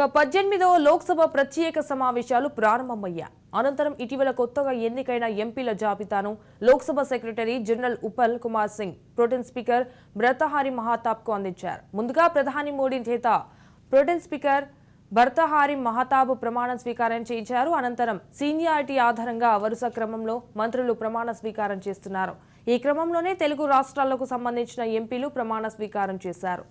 18వ లోక్సభ ప్రత్యేక సమావేశాలు ప్రారంభమయ్యాయి. అనంతరం ఇటీవల కొత్తగా ఎన్నికైన ఎంపీల జాబితాను Lok Sabha secretary general Utpal Kumar Singh pro tem speaker Bhartruhari మహతాబ్కు అందించారు. ముందుగా ప్రధాని మోడీ చేత ప్రోటెం స్పీకర్ భర్తహారి మహతాబ్ ప్రమాణ స్వీకారం చేయించారు. అనంతరం సీనియారిటీ ఆధారంగా వరుస క్రమంలో మంత్రులు ప్రమాణ స్వీకారం చేస్తున్నారు. ఈ క్రమంలోనే తెలుగు రాష్ట్రాలకు సంబంధించిన ఎంపీలు ప్రమాణ స్వీకారం చేశారు.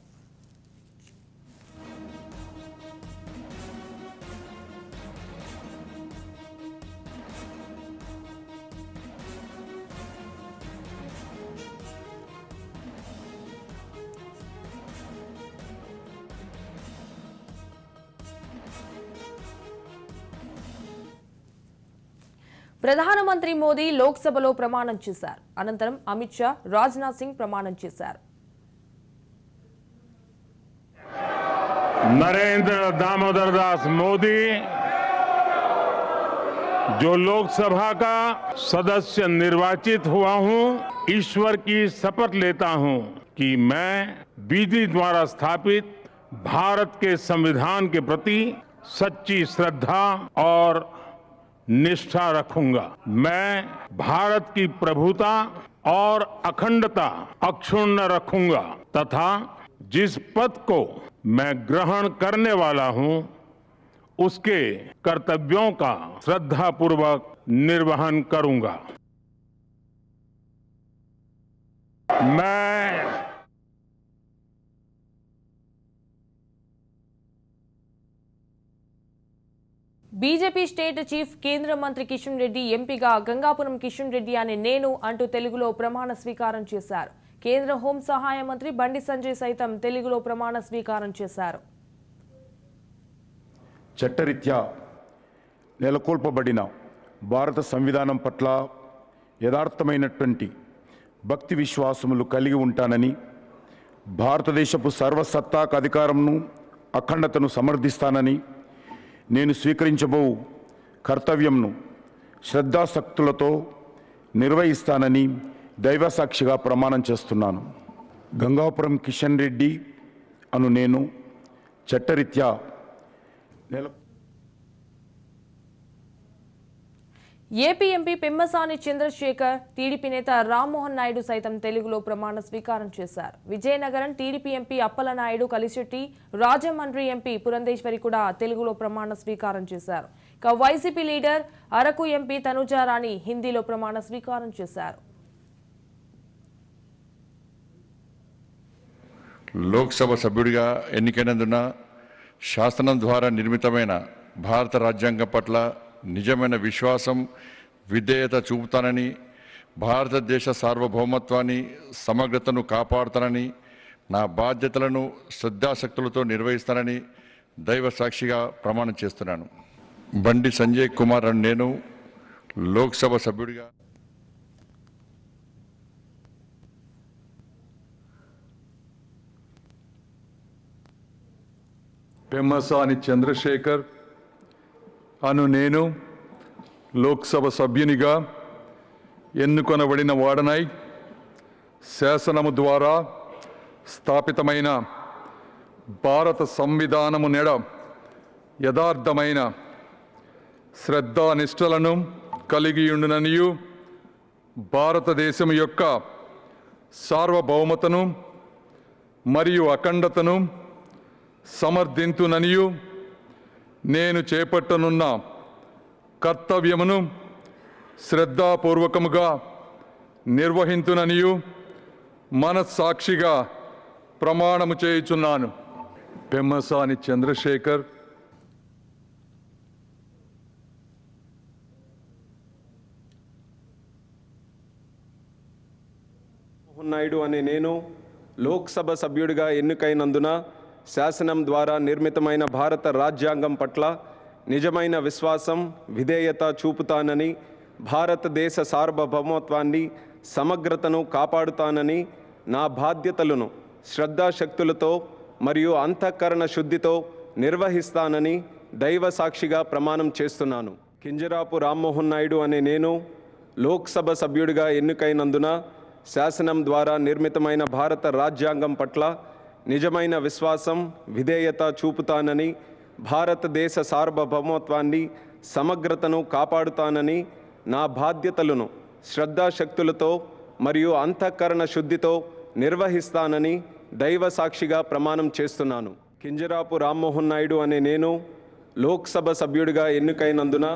ప్రధానమంత్రి మోదీ లోక్సభలో ప్రమాణం చేశారు. అనంతరం అమిత్ షా, రాజ్నాథ్ సింగ్ ప్రమాణం చేశారు. नरेंद्र दामोदर दास मोदी जो लोकसभा का सदस्य निर्वाचित हुआ हूं, ईश्वर की शपथ लेता हूं कि मैं विधि द्वारा स्थापित भारत के संविधान के प्रति सच्ची श्रद्धा और निष्ठा रखूंगा। मैं भारत की प्रभुता और अखंडता अक्षुण्ण रखूंगा तथा जिस पद को मैं ग्रहण करने वाला हूं उसके कर्तव्यों का श्रद्धापूर्वक निर्वहन करूंगा। मैं బీజేపీ స్టేట్ చీఫ్ కేంద్ర మంత్రి కిషన్ రెడ్డి ఎంపీగా గంగాపురం కిషన్ రెడ్డి అనే నేను అంటూ తెలుగులో ప్రమాణ స్వీకారం చేశారు. కేంద్ర హోం సహాయ మంత్రి బండి సంజయ్ సైతం తెలుగులో ప్రమాణ స్వీకారం చేశారు. చట్టరీత్యా నెలకొల్పబడిన భారత సంవిధానం పట్ల యథార్థమైనటువంటి భక్తి విశ్వాసములు కలిగి ఉంటానని, భారతదేశపు సర్వసత్తాక అధికారంను అఖండతను సమర్థిస్తానని, నేను స్వీకరించబో కర్తవ్యంను శ్రద్ధాశక్తులతో నిర్వహిస్తానని దైవసాక్షిగా ప్రమాణం చేస్తున్నాను. గంగాపురం కిషన్ రెడ్డి అను నేను చట్టరీత్యా AP MP Pemmasani Chandrasekhar, TDP నేత రామ్మోహన్ నాయుడు సైతం తెలుగులో ప్రమాణ స్వీకారం చేశారు. Vizianagaram TDP MP Appalanaidu, Kalisetti, Rajahmundry MP Purandeswari కూడా తెలుగులో ప్రమాణ స్వీకారం చేశారు. ఇక YCP leader Araku MP Tanujarani హిందీలో ప్రమాణ స్వీకారం చేశారు. లోక్సభ సభ్యుడిగా ఎన్నికైనందున శాసనం ద్వారా నిర్మితమైన భారత రాజ్యాంగం పట్ల నిజమైన విశ్వాసం, విధేయత చూపుతానని, భారతదేశ సార్వభౌమత్వాన్ని, సమగ్రతను కాపాడుతానని, నా బాధ్యతలను శ్రద్ధాశక్తులతో నిర్వహిస్తానని దైవ సాక్షిగా ప్రమాణం చేస్తున్నాను. బండి సంజయ్ కుమార్ అని నేను లోక్సభ సభ్యుడిగా పెమ్మసాని చంద్రశేఖర్ అను నేను లోక్సభ సభ్యునిగా ఎన్నుకొనబడిన వాడనై శాసనము ద్వారా స్థాపితమైన భారత సంవిధానము నెడ యథార్థమైన శ్రద్ధానిష్టలను కలిగియుండుననియు, భారతదేశం యొక్క సార్వభౌమతను మరియు అఖండతను సమర్థింతుననియు, నేను చేపట్టనున్న కర్తవ్యమును శ్రద్ధాపూర్వకముగా నిర్వహింతుననియు మనస్సాక్షిగా ప్రమాణము చేయుచున్నాను. పెమ్మసాని చంద్రశేఖర్. మోహన్ నాయుడు అనే నేను లోక్సభ సభ్యుడిగా ఎన్నికైనందున శాసనం ద్వారా నిర్మితమైన భారత రాజ్యాంగం పట్ల నిజమైన విశ్వాసం, విధేయత చూపుతానని, భారతదేశ సార్వభౌమత్వాన్ని, సమగ్రతను కాపాడుతానని, నా బాధ్యతలను శ్రద్ధాశక్తులతో మరియు అంతఃకరణ శుద్ధితో నిర్వహిస్తానని దైవ సాక్షిగా ప్రమాణం చేస్తున్నాను. కింజరాపు రామ్మోహన్ నాయుడు అనే నేను లోక్సభ సభ్యుడిగా ఎన్నికైనందున శాసనం ద్వారా నిర్మితమైన భారత రాజ్యాంగం పట్ల నిజమైన విశ్వాసం, విధేయత చూపుతానని, భారతదేశ సార్వభౌమత్వాన్ని సమగ్రతను కాపాడుతానని నా బాధ్యతలను శ్రద్ధాశక్తులతో మరియు అంతఃకరణ శుద్ధితో నిర్వహిస్తానని దైవ సాక్షిగా ప్రమాణం చేస్తున్నాను. కింజరాపు రామ్మోహన్ నాయుడు అనే నేను లోక్సభ సభ్యుడిగా ఎన్నికైనందున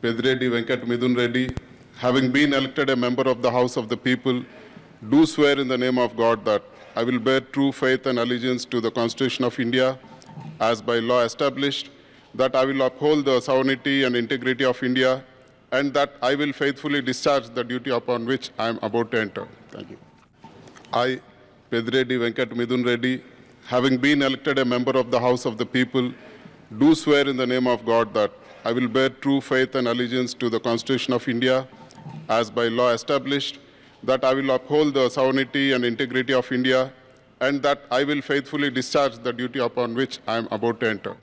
Pedireddy Venkat Midun Reddy, having been elected a member of the House of the People, do swear in the name of God that I will bear true faith and allegiance to the Constitution of India as by law established, that I will uphold the sovereignty and integrity of India, and that I will faithfully discharge the duty upon which I am about to enter. Thank you. I, Pedireddy Venkat Midun Reddy, having been elected a member of the House of the People, do swear in the name of God that I will bear true faith and allegiance to the Constitution of India as by law established, that I will uphold the sovereignty and integrity of India, and that I will faithfully discharge the duty upon which I am about to enter.